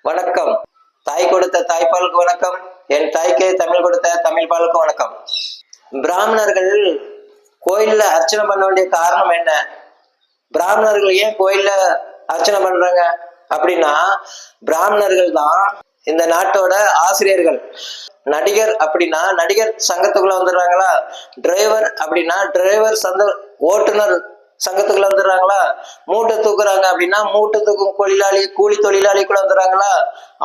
வணக்கம். தாய் கொடுத்த தாய்ப்பாலுக்கு வணக்கம். என் தாய்க்கு தமிழ் கொடுத்த தமிழ் பாலுக்கு வணக்கம். பிராமணர்கள் கோயில்ல அர்ச்சனை பண்ண வேண்டிய காரணம் என்ன? பிராமணர்கள் ஏன் கோயில்ல அர்ச்சனை பண்றாங்க அப்படின்னா, பிராமணர்கள் தான் இந்த நாட்டோட ஆசிரியர்கள். நடிகர் அப்படின்னா நடிகர் சங்கத்துக்குள்ள வந்துடுறாங்களா, டிரைவர் அப்படின்னா டிரைவர் ஓட்டுநர் சங்கத்துக்குள்ள வந்துடுறாங்களா, மூட்டை தூக்குறாங்க அப்படின்னா மூட்டை தூக்கும் தொழிலாளி கூலி தொழிலாளிக்குள்ள வந்துடுறாங்களா,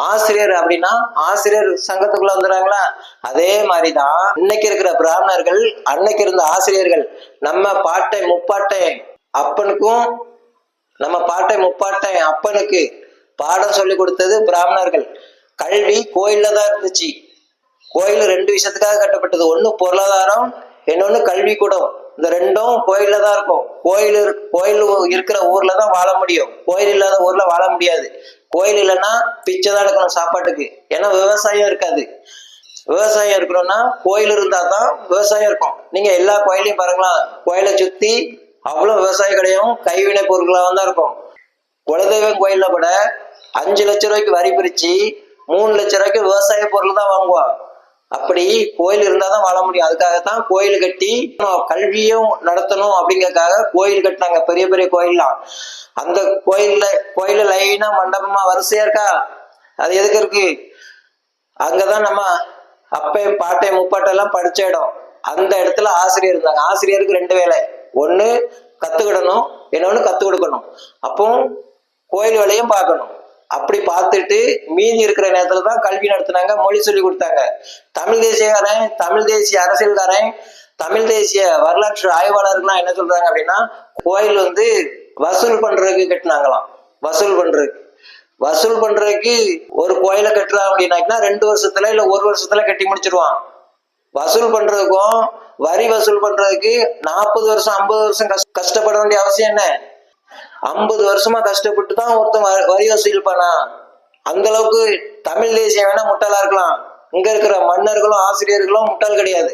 ஆசிரியர் அப்படின்னா ஆசிரியர் சங்கத்துக்குள்ள வந்துடுறாங்களா. அதே மாதிரிதான் இன்னைக்கு இருக்கிற பிராமணர்கள் அன்னைக்கு இருந்த ஆசிரியர்கள். நம்ம பாட்டை முப்பாட்டை அப்பனுக்கும் நம்ம பாட்டை முப்பாட்டை அப்பனுக்கு பாடம் சொல்லி கொடுத்தது பிராமணர்கள். கல்வி கோயில்ல தான் இருந்துச்சு. கோயில் ரெண்டு விஷயத்துக்காக கட்டப்பட்டது. ஒண்ணு பொருளாதாரம், இன்னொன்னு கல்வி கூடம். இந்த ரெண்டும் கோயில்ல தான் இருக்கும். கோயில் இருக்கிற ஊர்ல தான் வாழ முடியும். கோயில் இல்லாத ஊர்ல வாழ முடியாது. கோயில் இல்லைன்னா பிச்சை தான் எடுக்கணும் சாப்பாட்டுக்கு. ஏன்னா விவசாயம் இருக்காது. விவசாயம் இருக்கணும்னா கோயில் இருந்தா தான் விவசாயம் இருக்கும். நீங்க எல்லா கோயிலையும் பாருங்களா, கோயிலை சுத்தி அவ்வளவு விவசாய கடையும் கைவினை பொருட்களாக தான் இருக்கும். குலதெய்வம் கோயில்ல கூட 5 லட்சம் ரூபாய்க்கு வரி பிரிச்சு 3 லட்சம் ரூபாய்க்கு விவசாய பொருள் தான் வாங்குவான். அப்படி கோயில் இருந்தாதான் வாழ முடியும். அதுக்காகத்தான் கோயில் கட்டி கல்வியும் நடத்தணும் அப்படிங்கறதுக்காக கோயில் கட்டினாங்க, பெரிய பெரிய கோயில்லாம். அந்த கோயில்ல லைனா மண்டபமா வரிசையா இருக்கா. அது எதுக்கு இருக்கு? அங்கதான் நம்ம அப்பையும் பாட்டை முப்பாட்டை எல்லாம் படிச்ச இடம். அந்த இடத்துல ஆசிரியர் இருந்தாங்க. ஆசிரியருக்கு 2 வேலை. ஒண்ணு கத்துக்கிடணும், இன்னொன்னு கத்து கொடுக்கணும். அப்போ கோயில் வேலையும் பார்க்கணும். அப்படி பார்த்துட்டு மீதி இருக்கிற நேரத்துல தான் கல்வி நடத்தினாங்க, மொழி சொல்லி கொடுத்தாங்க. தமிழ் தேசியக்காரன், தமிழ் தேசிய அரசியல்காரன், தமிழ் தேசிய வரலாற்று ஆய்வாளர்கள்லாம் என்ன சொல்றாங்க அப்படின்னா, கோயில் வசூல் பண்றதுக்கு கட்டினாங்களாம். வசூல் பண்றதுக்கு ஒரு கோயிலை கட்டுறான் அப்படின்னாக்கா 2 வருஷத்துல இல்ல 1 வருஷத்துல கட்டி முடிச்சிருவான். வசூல் பண்றதுக்கும் வரி வசூல் பண்றதுக்கு 40 வருஷம் 50 வருஷம் கஷ்டப்பட வேண்டிய அவசியம் என்ன? 50 வருஷமா கஷ்டப்பட்டு தான் ஒருத்தன் வரி வசூல் பண்ணா. அந்த அளவுக்கு தமிழ் தேசியம் வேணா முட்டாளா இருக்கலாம். இங்க இருக்கிற மன்னர்களும் ஆசிரியர்களும் முட்டாள் கிடையாது.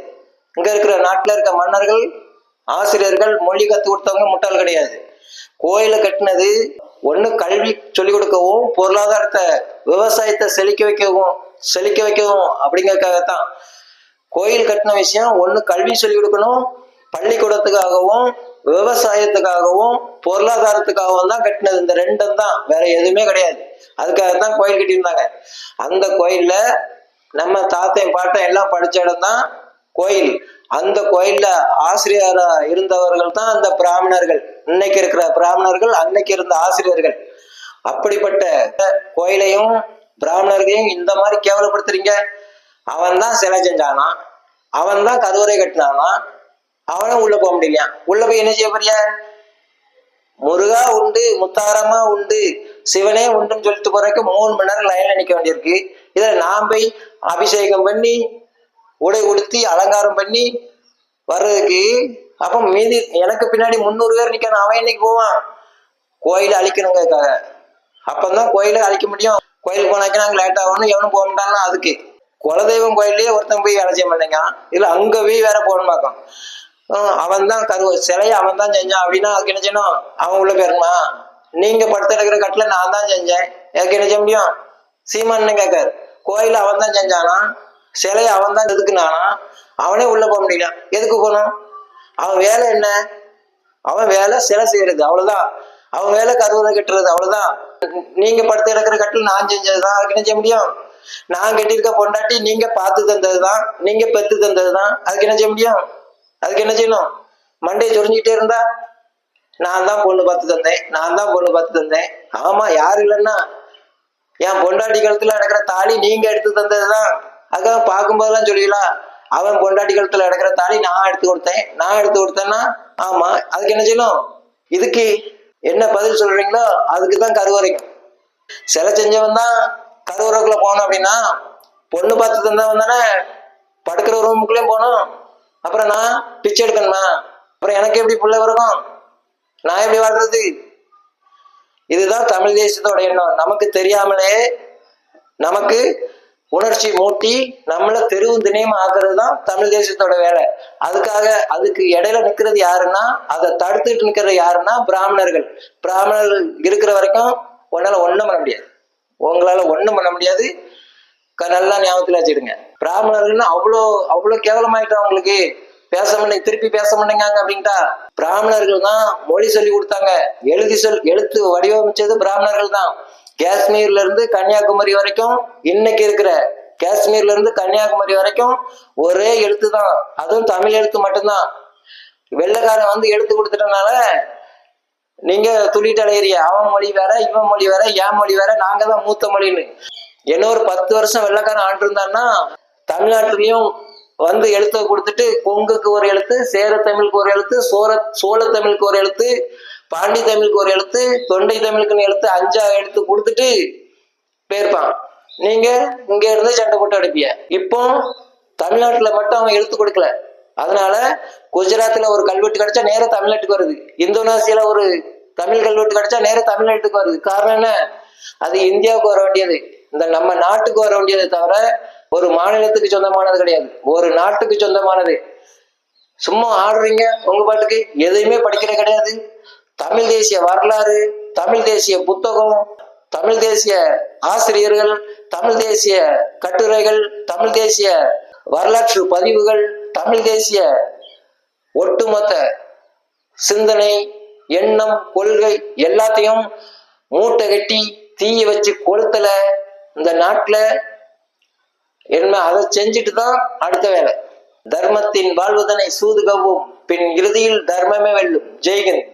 இங்க இருக்கிற நாட்டுல இருக்க மன்னர்கள், ஆசிரியர்கள், மொழி கத்து கொடுத்தவங்க முட்டாள் கிடையாது. கோயிலை கட்டினது ஒண்ணு கல்வி சொல்லிக் கொடுக்கவும், பொருளாதாரத்தை விவசாயத்தை செழிக்க வைக்கவும் அப்படிங்கறதுக்காகத்தான். கோயில் கட்டின விஷயம் ஒண்ணு கல்வி சொல்லிக் கொடுக்கணும், பள்ளிக்கூடத்துக்காகவும் விவசாயத்துக்காகவும் பொருளாதாரத்துக்காகவும் தான் கட்டினது. இந்த 2 தான், வேற எதுவுமே கிடையாது. அதுக்காகத்தான் கோயில் கட்டியிருந்தாங்க. அந்த கோயில்ல நம்ம தாத்தையும் பாட்டம் எல்லாம் படிச்ச இடம் தான் கோயில். அந்த கோயில்ல ஆசிரியரா இருந்தவர்கள் தான் அந்த பிராமணர்கள். இன்னைக்கு இருக்கிற பிராமணர்கள் அன்னைக்கு இருந்த ஆசிரியர்கள். அப்படிப்பட்ட கோயிலையும் பிராமணர்களையும் இந்த மாதிரி கேவலப்படுத்துறீங்க. அவன் தான் சிலை செஞ்சானா, அவன் தான் கருவறை கட்டினானா, அவனும் உள்ள போக முடியலையா? உள்ள போய் என்ன செய்ய போறியா? முருகா உண்டு, முத்தாரமா உண்டு, சிவனே உண்டுன்னு சொல்லிட்டு போறதுக்கு 3 மணி நேரம் லைன்ல நிக்க வேண்டியிருக்கு. இதுல நான் போய் அபிஷேகம் பண்ணி உடை உடுத்தி அலங்காரம் பண்ணி வர்றதுக்கு அப்ப மீதி எனக்கு பின்னாடி 300 பேர் நிக்கணும். அவன் என்னைக்கு போவான்? கோயிலை அழிக்கணுங்கிறதுக்காக. அப்பதான் கோயிலை அழிக்க முடியும். கோயிலுக்கு போனாக்கா நாங்க லேட் ஆகணும், எவனும் போக மாட்டாங்கன்னா அதுக்கு. குலதெய்வம் கோயிலே ஒருத்தன் போய் அலட்சியம் பண்ணீங்க. இதுல அங்க போய் வேற போகணும் பார்க்கும். அவன் தான் சிலையை அவன் தான் செஞ்சான் அப்படின்னா அதுக்கு என்ன செய்யணும்? அவன் உள்ள போயிருமா? நீங்க படுத்து எடுக்கிற கட்டில நான் தான் செஞ்சேன், எனக்கு என்ன செய்ய முடியும்? சீமான்னு கேட்காரு. கோயில அவன் தான் செஞ்சானா, சிலையை அவன் தான் எதுக்குனானா, அவனே உள்ள போக முடியல. எதுக்கு போகணும்? அவன் வேலை என்ன? அவன் வேலை சிலை செய்யறது, அவ்வளவுதான். அவன் வேலை கருவறை கட்டுறது, அவ்வளவுதான். நீங்க படுத்து எடுக்கிற கட்டில் நான் செஞ்சதுதான், அதுக்கு என்ன செய்ய முடியும்? நான் கட்டியிருக்க பொண்டாட்டி நீங்க பார்த்து தந்ததுதான், நீங்க பெத்து தந்ததுதான், அதுக்கு என்ன செய்ய முடியும்? அதுக்கு என்ன செய்யணும்? மண்டையை சொரிஞ்சுக்கிட்டே இருந்தா நான் தான் பொண்ணு பார்த்து தந்தேன், நான் தான் பொண்ணு பார்த்து தந்தேன். ஆமா, யாரு இல்லைன்னா என் பொண்டாட்டி கழுத்துல நடக்கிற தாலி நீங்க எடுத்து தந்ததுதான். அதுக்காக பார்க்கும்போதெல்லாம் சொல்லிக்கலாம், அவன் பொண்டாட்டி கழுத்துல நடக்கிற தாலி நான் எடுத்து கொடுத்தேன்னா ஆமா, அதுக்கு என்ன செய்யணும்? இதுக்கு என்ன பதில் சொல்றீங்களோ அதுக்குதான் கருவறைக்கும். சிலை செஞ்சவன் தான் கருவறைக்குள்ள போகணும் அப்படின்னா, பொண்ணு பார்த்து தந்தவன் தானே படுக்கிற ரூமுக்குள்ளேயும் போகணும். அப்புறம் நான் பிச்சை எடுக்கணுமா? அப்புறம் எனக்கு எப்படி பிள்ளை இருக்கும்? நான் எப்படி வாழ்றது? இதுதான் தமிழ் தேசத்தோட எண்ணம். நமக்கு தெரியாமலே நமக்கு உணர்ச்சி மூட்டி நம்மளை தெருவும் திணையும் ஆக்குறது தான் தமிழ் தேசத்தோட வேலை. அதுக்கு இடையில நிக்கிறது யாருன்னா, அதை தடுத்துட்டு நிக்கிறது யாருன்னா பிராமணர்கள். பிராமணர்கள் இருக்கிற வரைக்கும் உன்னால ஒண்ணும் பண்ண முடியாது. உங்களால ஒண்ணும் பண்ண முடியாது. நல்லா ஞாபகத்துல வச்சுடுங்க. பிராமணர்கள்னு அவ்வளோ அவ்வளோ கேவலமாயிட்டா உங்களுக்கு. பேச முடியும், திருப்பி பேச முடியுங்க அப்படின்ட்டா. பிராமணர்கள் தான் மொழி சொல்லி கொடுத்தாங்க, எழுத்து வடிவமைச்சது பிராமணர்கள் தான். காஷ்மீர்ல இருந்து கன்னியாகுமரி வரைக்கும், இன்னைக்கு இருக்கிற காஷ்மீர்ல இருந்து கன்னியாகுமரி வரைக்கும் ஒரே எழுத்து தான், அதுவும் தமிழ் எழுத்து மட்டும்தான். வெள்ளைக்காரன் வந்து எழுத்து கொடுத்துட்டனால நீங்க துளிட்டு அலையிறிய. அவன் மொழி வேற, இவன் மொழி வேற, என் மொழி வேற, நாங்க தான் மூத்த மொழின்னு. என்ன ஒரு 10 வருஷம் வெள்ளைக்காரன் ஆண்டு இருந்தான்னா தமிழ்நாட்டிலையும் வந்து எழுத்த கொடுத்துட்டு, கொங்குக்கு ஒரு எழுத்து, சேர தமிழுக்கு ஒரு எழுத்து, சோழ தமிழுக்கு ஒரு எழுத்து, பாண்டி தமிழுக்கு ஒரு எழுத்து, தொண்டை தமிழுக்குன்னு எழுத்து, 5 எழுத்து கொடுத்துட்டு போயிருப்பான். நீங்க இங்க இருந்து சண்டை போட்டு அனுப்பிய. இப்போ தமிழ்நாட்டுல மட்டும் அவன் எழுத்து கொடுக்கல. அதனால குஜராத்ல ஒரு கல்வெட்டு கிடைச்சா நேர தமிழ்நாட்டுக்கு வருது, இந்தோனேசியால ஒரு தமிழ் கல்வெட்டு கிடைச்சா நேர தமிழ்நாட்டுக்கு வருது. காரணம் என்ன? அது இந்தியாவுக்கு வர வேண்டியது, இந்த நம்ம நாட்டுக்கு வர வேண்டியது தவிர ஒரு மாநிலத்துக்கு சொந்தமானது கிடையாது, ஒரு நாட்டுக்கு சொந்தமானது. சும்மா ஆடுறீங்க உங்க பாட்டுக்கு, எதையுமே படிக்கிற கிடையாது. தமிழ் தேசிய வரலாறு, தமிழ் தேசிய புத்தகம், தமிழ் தேசிய ஆசிரியர்கள், தமிழ் தேசிய கட்டுரைகள், தமிழ் தேசிய வரலாற்று பதிவுகள், தமிழ் தேசிய ஒட்டுமொத்த சிந்தனை, எண்ணம், கொள்கை எல்லாத்தையும் மூட்டை கட்டி தீய வச்சு கொளுத்தல இந்த நாட்டுல. என்ன அதை செஞ்சுட்டு தான் அடுத்த வேலை. தர்மத்தின் வாழ்வதனை சூது கவ்வும், பின் இறுதியில் தர்மமே வெல்லும். ஜெய்ஹிந்த்.